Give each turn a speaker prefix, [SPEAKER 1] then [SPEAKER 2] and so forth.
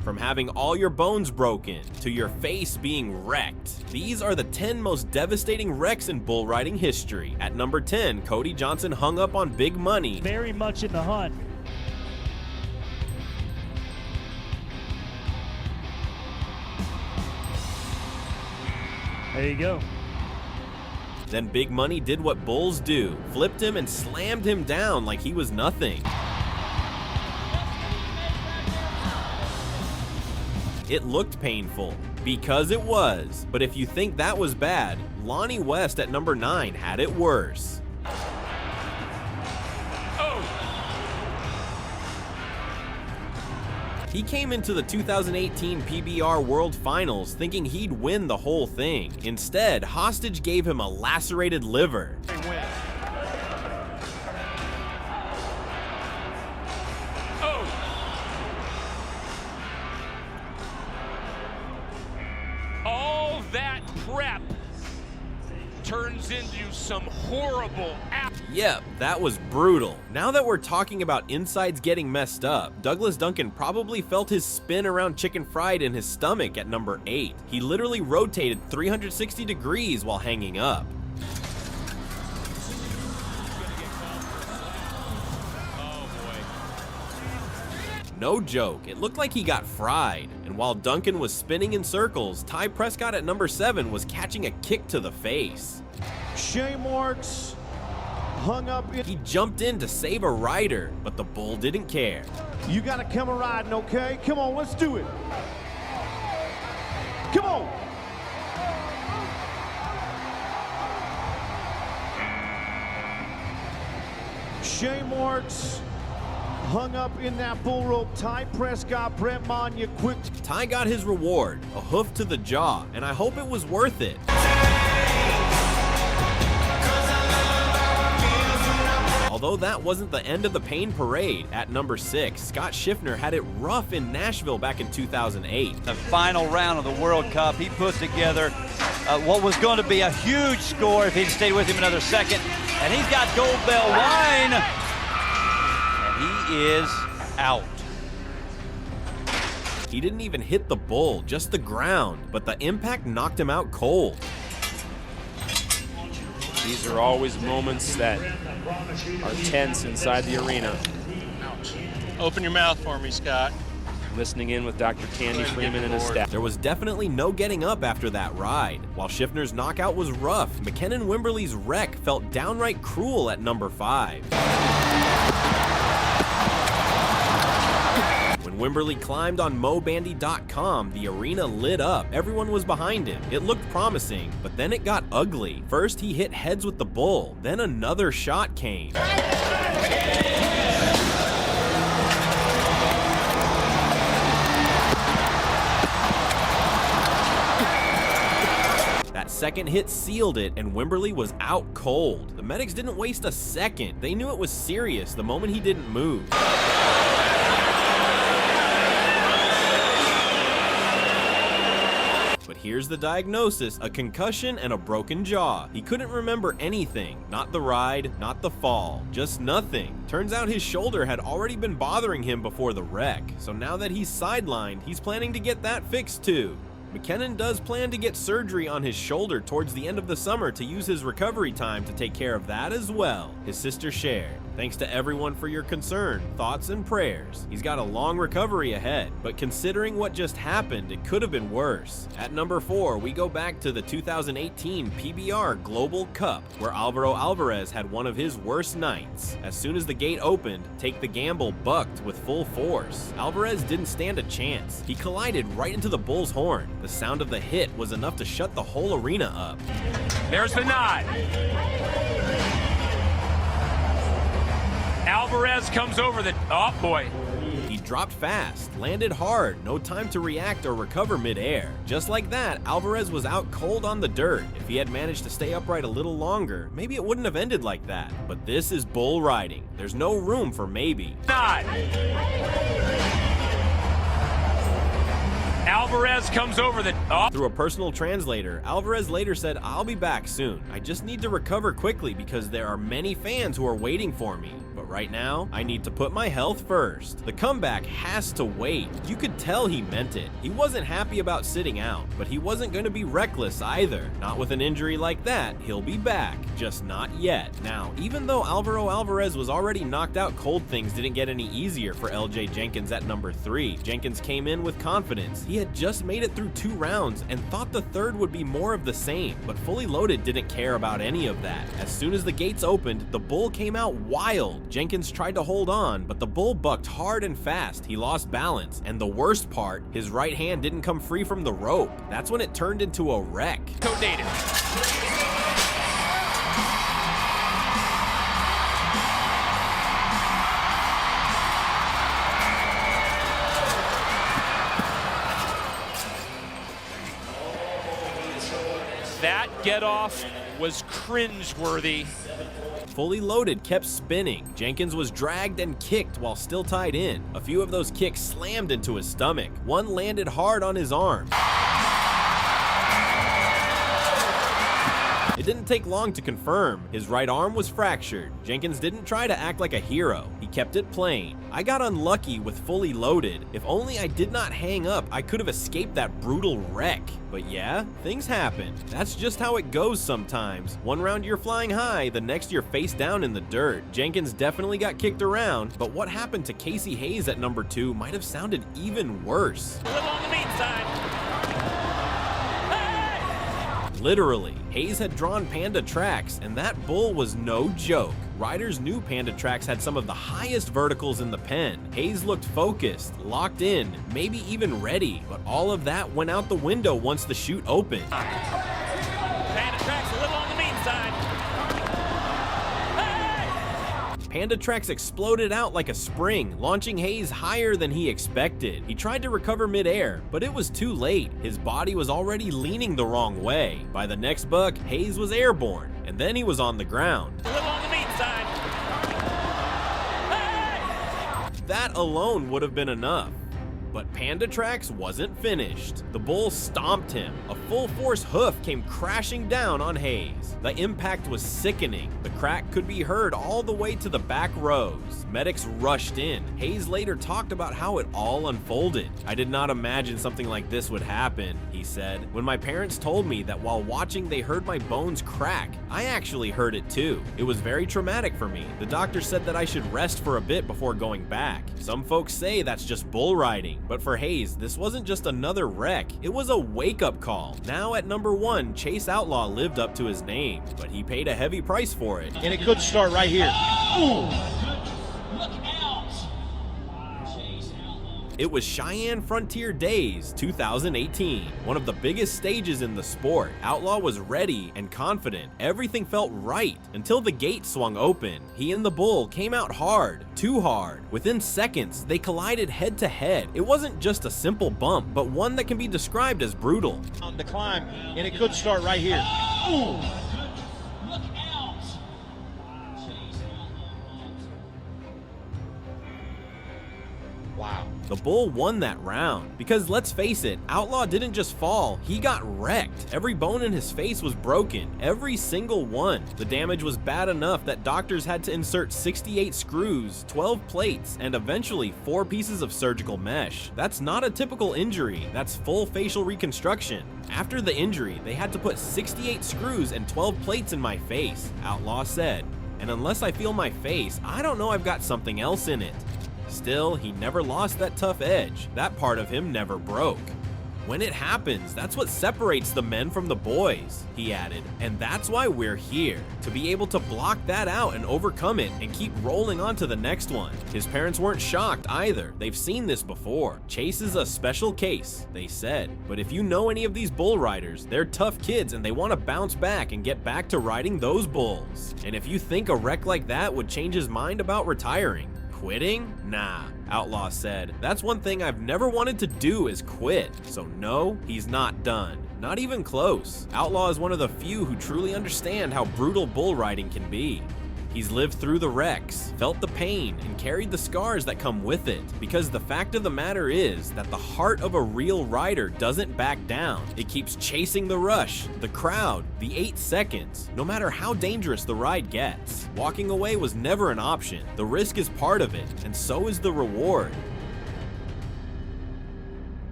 [SPEAKER 1] From having all your bones broken to your face being wrecked. These are the 10 most devastating wrecks in bull riding history. At number 10, Cody Johnson hung up on big money.
[SPEAKER 2] Very much in the hunt. There you go.
[SPEAKER 1] Then Big Money did what bulls do, flipped him and slammed him down like he was nothing. It looked painful, because it was. But if you think that was bad, Lonnie West at number 9 had it worse. He came into the 2018 PBR World Finals thinking he'd win the whole thing. Instead, Hostage gave him a lacerated liver.
[SPEAKER 3] All that prep turns into some horrible
[SPEAKER 1] Yep, that was brutal. Now that we're talking about insides getting messed up, Douglas Duncan probably felt his spin around chicken fried in his stomach at number 8. He literally rotated 360 degrees while hanging up. No joke, it looked like he got fried. And while Duncan was spinning in circles, Ty Prescott at number 7 was catching a kick to the face.
[SPEAKER 4] Shea Marks hung up.
[SPEAKER 1] He jumped in to save a rider, but the bull didn't care.
[SPEAKER 4] You gotta come a riding, okay? Come on, let's do it. Come on. Shea Marks hung up in that bull rope. Ty Prescott, Brett Manya, quick.
[SPEAKER 1] Ty got his reward, a hoof to the jaw, and I hope it was worth it. Although that wasn't the end of the pain parade, at number 6, Scott Schiffner had it rough in Nashville back in 2008.
[SPEAKER 5] The final round of the World Cup, he put together what was going to be a huge score if he'd stayed with him another second. And he's got Gold Bell wine, and he is out.
[SPEAKER 1] He didn't even hit the bull, just the ground, but the impact knocked him out cold.
[SPEAKER 6] These are always moments that are tense inside the arena.
[SPEAKER 7] Open your mouth for me, Scott.
[SPEAKER 6] Listening in with Dr. Candy Freeman and his staff.
[SPEAKER 1] There was definitely no getting up after that ride. While Schiffner's knockout was rough, McKennan Wimberly's wreck felt downright cruel at number 5. When Wimberly climbed on mobandy.com, the arena lit up. Everyone was behind him. It looked promising, but then it got ugly. First, he hit heads with the bull. Then another shot came. That second hit sealed it, and Wimberly was out cold. The medics didn't waste a second. They knew it was serious the moment he didn't move. But here's the diagnosis: a concussion and a broken jaw. He couldn't remember anything. Not the ride, not the fall, just nothing. Turns out his shoulder had already been bothering him before the wreck. So now that he's sidelined, he's planning to get that fixed too. McKennan does plan to get surgery on his shoulder towards the end of the summer to use his recovery time to take care of that as well, his sister shared. Thanks to everyone for your concern, thoughts, and prayers. He's got a long recovery ahead, but considering what just happened, it could have been worse. At number 4, we go back to the 2018 PBR Global Cup, where Alvaro Alvarez had one of his worst nights. As soon as the gate opened, Take the Gamble bucked with full force. Alvarez didn't stand a chance. He collided right into the bull's horn. The sound of the hit was enough to shut the whole arena up.
[SPEAKER 3] There's the nod. Alvarez comes over the, oh boy.
[SPEAKER 1] He dropped fast, landed hard, no time to react or recover midair. Just like that, Alvarez was out cold on the dirt. If he had managed to stay upright a little longer, maybe it wouldn't have ended like that. But this is bull riding. There's no room for maybe.
[SPEAKER 3] Nod. Alvarez comes over the, oh.
[SPEAKER 1] Through a personal translator, Alvarez later said, "I'll be back soon. I just need to recover quickly because there are many fans who are waiting for me." But right now, I need to put my health first. The comeback has to wait. You could tell he meant it. He wasn't happy about sitting out, but he wasn't going to be reckless either. Not with an injury like that, he'll be back, just not yet. Now, even though Alvaro Alvarez was already knocked out cold, things didn't get any easier for LJ Jenkins at number 3. Jenkins came in with confidence. He had just made it through 2 rounds and thought the third would be more of the same, but Fully Loaded didn't care about any of that. As soon as the gates opened, the bull came out wild. Jenkins tried to hold on, but the bull bucked hard and fast. He lost balance, and the worst part, his right hand didn't come free from the rope. That's when it turned into a wreck.
[SPEAKER 3] Code native. That get-off was cringeworthy.
[SPEAKER 1] Fully Loaded kept spinning. Jenkins was dragged and kicked while still tied in. A few of those kicks slammed into his stomach. One landed hard on his arm. It didn't take long to confirm. His right arm was fractured. Jenkins didn't try to act like a hero. He kept it plain. I got unlucky with Fully Loaded. If only I did not hang up, I could have escaped that brutal wreck. But yeah, things happen. That's just how it goes sometimes. One round you're flying high, the next you're face down in the dirt. Jenkins definitely got kicked around, but what happened to Casey Hayes at number 2 might have sounded even worse.
[SPEAKER 3] A little on the mean side.
[SPEAKER 1] Literally, Hayes had drawn Panda tracks, and that bull was no joke. Riders knew Panda tracks had some of the highest verticals in the pen. Hayes looked focused, locked in, maybe even ready, but all of that went out the window once the chute opened.
[SPEAKER 3] Panda tracks a little on the mean side.
[SPEAKER 1] Panda tracks exploded out like a spring, launching Hayes higher than he expected. He tried to recover midair, but it was too late. His body was already leaning the wrong way. By the next buck, Hayes was airborne, and then he was on the ground.
[SPEAKER 3] A little on the mean side.
[SPEAKER 1] That alone would have been enough. But Panda Tracks wasn't finished. The bull stomped him. A full-force hoof came crashing down on Hayes. The impact was sickening. The crack could be heard all the way to the back rows. Medics rushed in. Hayes later talked about how it all unfolded. "I did not imagine something like this would happen," he said. "When my parents told me that while watching they heard my bones crack, I actually heard it too. It was very traumatic for me. The doctor said that I should rest for a bit before going back. Some folks say that's just bull riding. But for Hayes, this wasn't just another wreck, it was a wake-up call. Now at number 1, Chase Outlaw lived up to his name, but he paid a heavy price for it.
[SPEAKER 4] And it could start right here. Ooh.
[SPEAKER 1] It was Cheyenne Frontier Days 2018, one of the biggest stages in the sport. Outlaw was ready and confident. Everything felt right until the gate swung open. He and the bull came out hard, too hard. Within seconds, they collided head to head. It wasn't just a simple bump, but one that can be described as brutal.
[SPEAKER 4] On the climb, and it could start right here. Ooh. Wow.
[SPEAKER 1] The bull won that round, because let's face it, Outlaw didn't just fall, he got wrecked. Every bone in his face was broken, every single one. The damage was bad enough that doctors had to insert 68 screws, 12 plates, and eventually 4 pieces of surgical mesh. That's not a typical injury, that's full facial reconstruction. After the injury, they had to put 68 screws and 12 plates in my face, Outlaw said. And unless I feel my face, I don't know I've got something else in it. Still, he never lost that tough edge. That part of him never broke. When it happens, that's what separates the men from the boys, he added. And that's why we're here, to be able to block that out and overcome it and keep rolling on to the next one. His parents weren't shocked either. They've seen this before. Chase is a special case, they said. But if you know any of these bull riders, they're tough kids and they want to bounce back and get back to riding those bulls. And if you think a wreck like that would change his mind about retiring, quitting? Nah, Outlaw said. That's one thing I've never wanted to do is quit. So no, he's not done. Not even close. Outlaw is one of the few who truly understand how brutal bull riding can be. He's lived through the wrecks, felt the pain, and carried the scars that come with it. Because the fact of the matter is that the heart of a real rider doesn't back down. It keeps chasing the rush, the crowd, the 8 seconds, no matter how dangerous the ride gets. Walking away was never an option. The risk is part of it, and so is the reward.